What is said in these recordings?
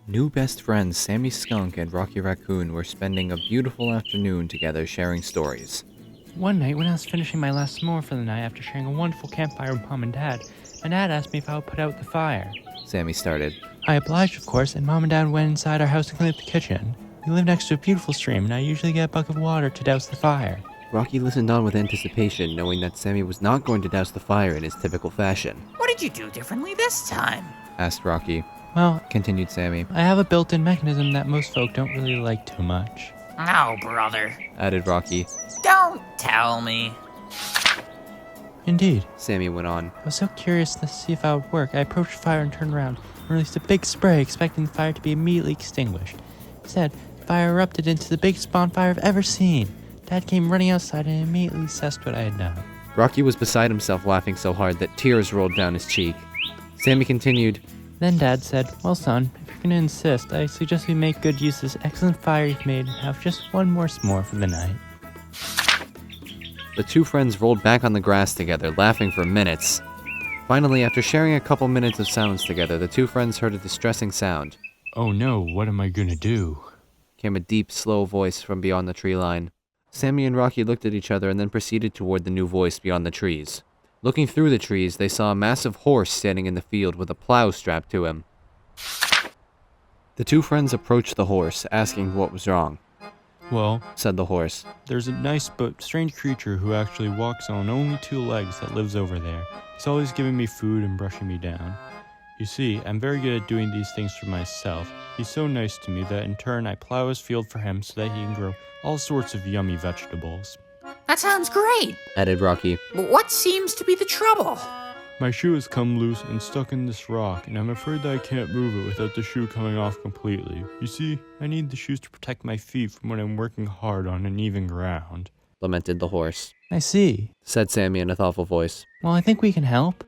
New best friends Sammy Skunk and Rocky Raccoon were spending a beautiful afternoon together sharing stories. One night when I was finishing my last s'more for the night after sharing a wonderful campfire with Mom and Dad, my dad asked me if I would put out the fire. Sammy started. I obliged, of course, and Mom and Dad went inside our house to clean up the kitchen. We live next to a beautiful stream, and I usually get a bucket of water to douse the fire. Rocky listened on with anticipation, knowing that Sammy was not going to douse the fire in his typical fashion. What did you do differently this time? Asked Rocky. Well, Continued Sammy. I have a built-in mechanism that most folk don't really like too much. Oh, brother. Added Rocky. Don't tell me. Indeed. Sammy went on. I was so curious to see if I would work, I approached the fire and turned around and released a big spray, expecting the fire to be immediately extinguished. Instead, the fire erupted into the biggest bonfire I've ever seen. Dad came running outside and immediately assessed what I had done. Rocky was beside himself, laughing so hard that tears rolled down his cheek. Sammy continued. Then Dad said, "Well, son, if you're going to insist, I suggest we make good use of this excellent fire you've made and have just one more s'more for the night." The two friends rolled back on the grass together, laughing for minutes. Finally, after sharing a couple minutes of silence together, the two friends heard a distressing sound. "Oh no, what am I going to do?" Came a deep, slow voice from beyond the tree line. Sammy and Rocky looked at each other and then proceeded toward the new voice beyond the trees. Looking through the trees, they saw a massive horse standing in the field with a plow strapped to him. The two friends approached the horse, asking what was wrong. "Well," Said the horse. "there's a nice but strange creature who actually walks on only two legs that lives over there. He's always giving me food and brushing me down. You see, I'm very good at doing these things for myself. He's so nice to me that in turn I plow his field for him so that he can grow all sorts of yummy vegetables." That sounds great. Added Rocky. But what seems to be the trouble? "My shoe has come loose and stuck in this rock, and I'm afraid that I can't move it without the shoe coming off completely. You see, I need the shoes to protect my feet from when I'm working hard on uneven ground." Lamented the horse. "I see," Said Sammy in a thoughtful voice. "Well, I think we can help."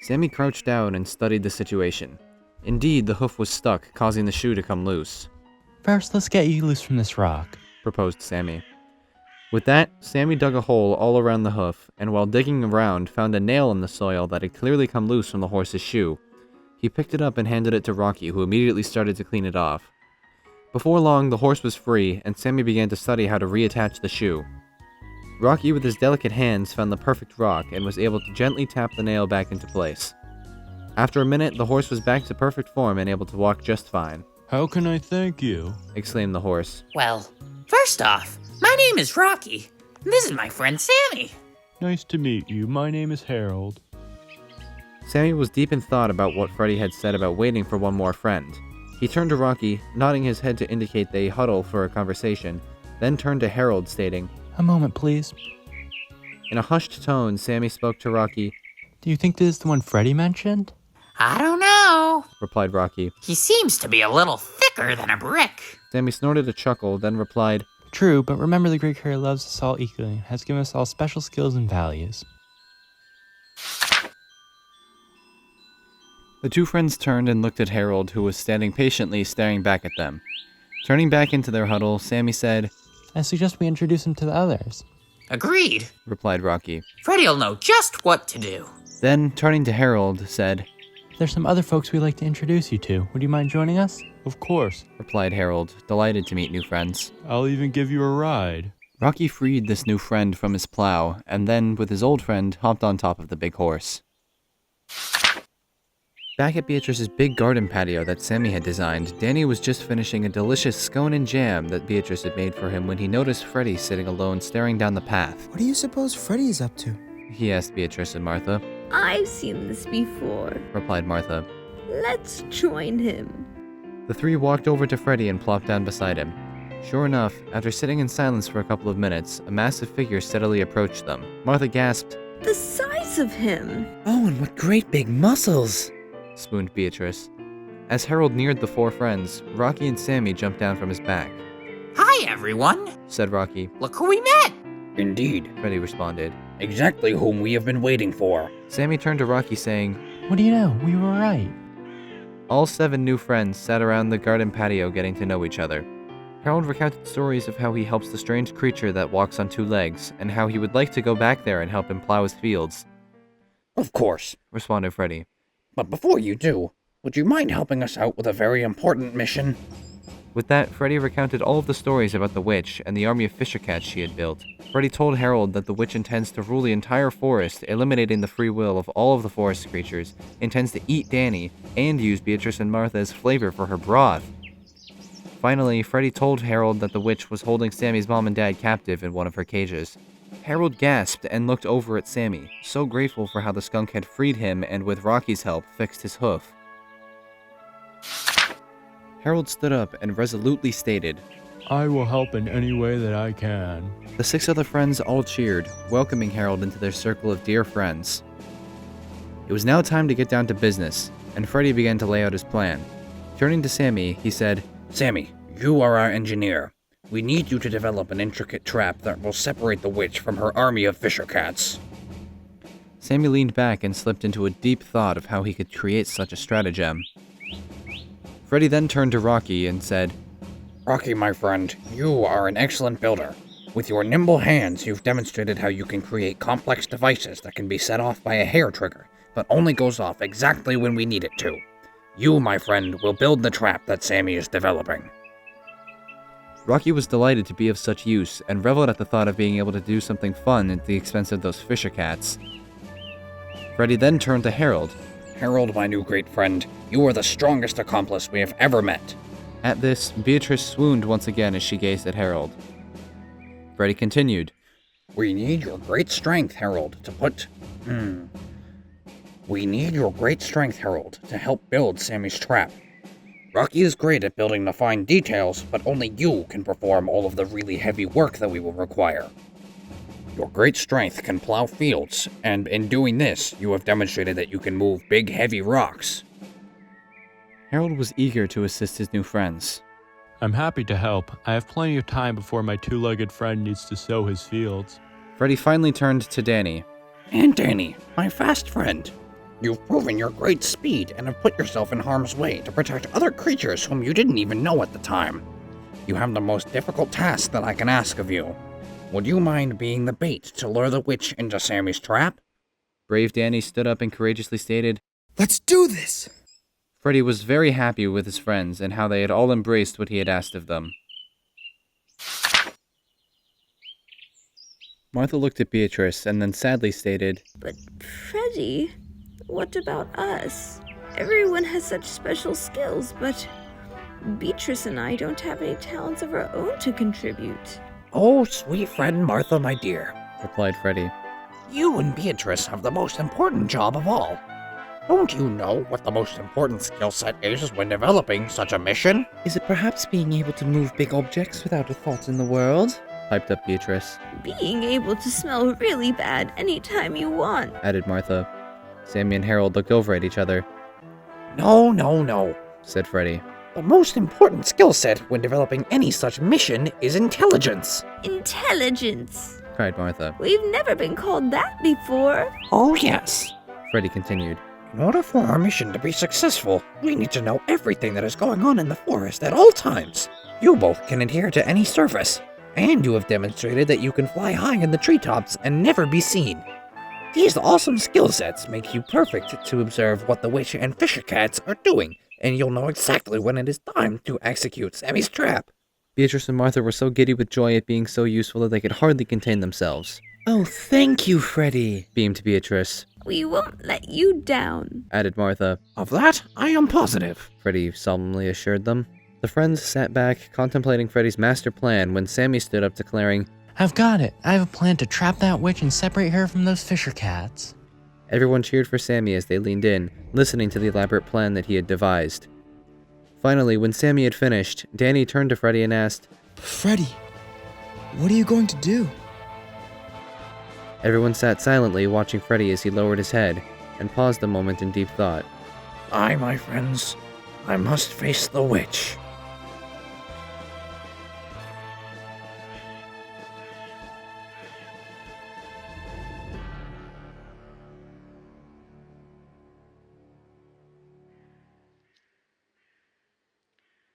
Sammy crouched down and studied the situation. Indeed, the hoof was stuck, causing the shoe to come loose. "First, let's get you loose from this rock." Proposed Sammy. With that, Sammy dug a hole all around the hoof, and while digging around, found a nail in the soil that had clearly come loose from the horse's shoe. He picked it up and handed it to Rocky, who immediately started to clean it off. Before long, the horse was free, and Sammy began to study how to reattach the shoe. Rocky, with his delicate hands, found the perfect rock and was able to gently tap the nail back into place. After a minute, the horse was back to perfect form and able to walk just fine. "How can I thank you?" Exclaimed the horse. Well, first off, my name is Rocky. And this is my friend Sammy. "Nice to meet you. My name is Harold." Sammy was deep in thought about what Freddie had said about waiting for one more friend. He turned to Rocky, nodding his head to indicate they huddle for a conversation, then turned to Harold, stating, "A moment, please. in a hushed tone, Sammy spoke to Rocky. Do you think this is the one Freddie mentioned?" I don't know. Replied Rocky. He seems to be a little thicker than a brick. Sammy snorted a chuckle, then replied, "True, but remember the Great Creator loves us all equally and has given us all special skills and values." The two friends turned and looked at Harold, who was standing patiently staring back at them. Turning back into their huddle, Sammy said, "I suggest we introduce him to the others." Agreed. Replied Rocky. Freddie'll know just what to do. Then, turning to Harold, said, "There's some other folks we'd like to introduce you to. Would you mind joining us?" "Of course," replied Harold, delighted to meet new friends. "I'll even give you a ride." Rocky freed this new friend from his plow, and then, with his old friend, hopped on top of the big horse. Back at Beatrice's big garden patio that Sammy had designed, Danny was just finishing a delicious scone and jam that Beatrice had made for him when he noticed Freddie sitting alone staring down the path. What do you suppose Freddie is up to? He asked Beatrice and Martha. "I've seen this before. Replied Martha. Let's join him." The three walked over to Freddie and plopped down beside him. Sure enough, after sitting in silence for a couple of minutes, a massive figure steadily approached them. Martha gasped, The size of him. Oh, and what great big muscles! spooned Beatrice. As Harold neared the four friends, Rocky and Sammy jumped down from his back. Hi, everyone. Said Rocky. Look who we met. Indeed, Freddie responded. exactly whom we have been waiting for. Sammy turned to Rocky saying, "What do you know? We were right." All 7 new friends sat around the garden patio getting to know each other. Harold recounted stories of how he helps the strange creature that walks on 2 legs, and how he would like to go back there and help him plow his fields. Of course, Responded Freddie. but before you do, would you mind helping us out with a very important mission? With that, Freddie recounted all of the stories about the witch and the army of fisher cats she had built. Freddie told Harold that the witch intends to rule the entire forest, eliminating the free will of all of the forest creatures, intends to eat Danny, and use Beatrice and Martha as flavor for her broth. Finally, Freddie told Harold that the witch was holding Sammy's mom and dad captive in one of her cages. Harold gasped and looked over at Sammy, so grateful for how the skunk had freed him and with Rocky's help fixed his hoof. Harold stood up and resolutely stated, I will help in any way that I can. The 6 other friends all cheered, welcoming Harold into their circle of dear friends. It was now time to get down to business, and Freddie began to lay out his plan. Turning to Sammy, he said, Sammy, you are our engineer. We need you to develop an intricate trap that will separate the witch from her army of fisher cats. Sammy leaned back and slipped into a deep thought of how he could create such a stratagem. Freddie then turned to Rocky and said, Rocky, my friend, you are an excellent builder. With your nimble hands, you've demonstrated how you can create complex devices that can be set off by a hair trigger, but only goes off exactly when we need it to. You, my friend, will build the trap that Sammy is developing. Rocky was delighted to be of such use and reveled at the thought of being able to do something fun at the expense of those fisher cats. Freddie then turned to Harold. Harold, my new great friend, you are the strongest accomplice we have ever met. At this, Beatrice swooned once again as she gazed at Harold. Freddie continued, We need your great strength, Harold, We need your great strength, Harold, to help build Sammy's trap. Rocky is great at building the fine details, but only you can perform all of the really heavy work that we will require. Your great strength can plow fields, and in doing this, you have demonstrated that you can move big, heavy rocks. Harold was eager to assist his new friends. I'm happy to help. I have plenty of time before my two-legged friend needs to sow his fields. Freddie finally turned to Danny. And Danny, my fast friend, you've proven your great speed and have put yourself in harm's way to protect other creatures whom you didn't even know at the time. You have the most difficult task that I can ask of you. Would you mind being the bait to lure the witch into Sammy's trap? Brave Danny stood up and courageously stated, Let's do this! Freddie was very happy with his friends and how they had all embraced what he had asked of them. Martha looked at Beatrice and then sadly stated, But Freddie, what about us? Everyone has such special skills, but Beatrice and I don't have any talents of our own to contribute. Oh, sweet friend Martha, my dear. replied Freddie. You and Beatrice have the most important job of all. Don't you know what the most important skill set is when developing such a mission? Is it perhaps being able to move big objects without a thought in the world? Piped up Beatrice. Being able to smell really bad anytime you want. Added Martha. Sammy and Harold looked over at each other. No, Said Freddie. The most important skill set when developing any such mission is intelligence. Intelligence. Cried Martha. We've never been called that before. Oh, yes. Freddie continued. In order for our mission to be successful, we need to know everything that is going on in the forest at all times. You both can adhere to any surface, and you have demonstrated that you can fly high in the treetops and never be seen. These awesome skill sets make you perfect to observe what the witch and fisher cats are doing, and you'll know exactly when it is time to execute Sammy's trap. Beatrice and Martha were so giddy with joy at being so useful that they could hardly contain themselves. Oh, thank you, Freddie. Beamed Beatrice. We won't let you down. Added Martha. Of that, I am positive. Freddie solemnly assured them. The friends sat back, contemplating Freddie's master plan when Sammy stood up declaring, I've got it. I have a plan to trap that witch and separate her from those fisher cats. Everyone cheered for Sammy as they leaned in, listening to the elaborate plan that he had devised. Finally, when Sammy had finished, Danny turned to Freddie and asked, Freddie, what are you going to do? Everyone sat silently watching Freddie as he lowered his head and paused a moment in deep thought. My friends, I must face the witch.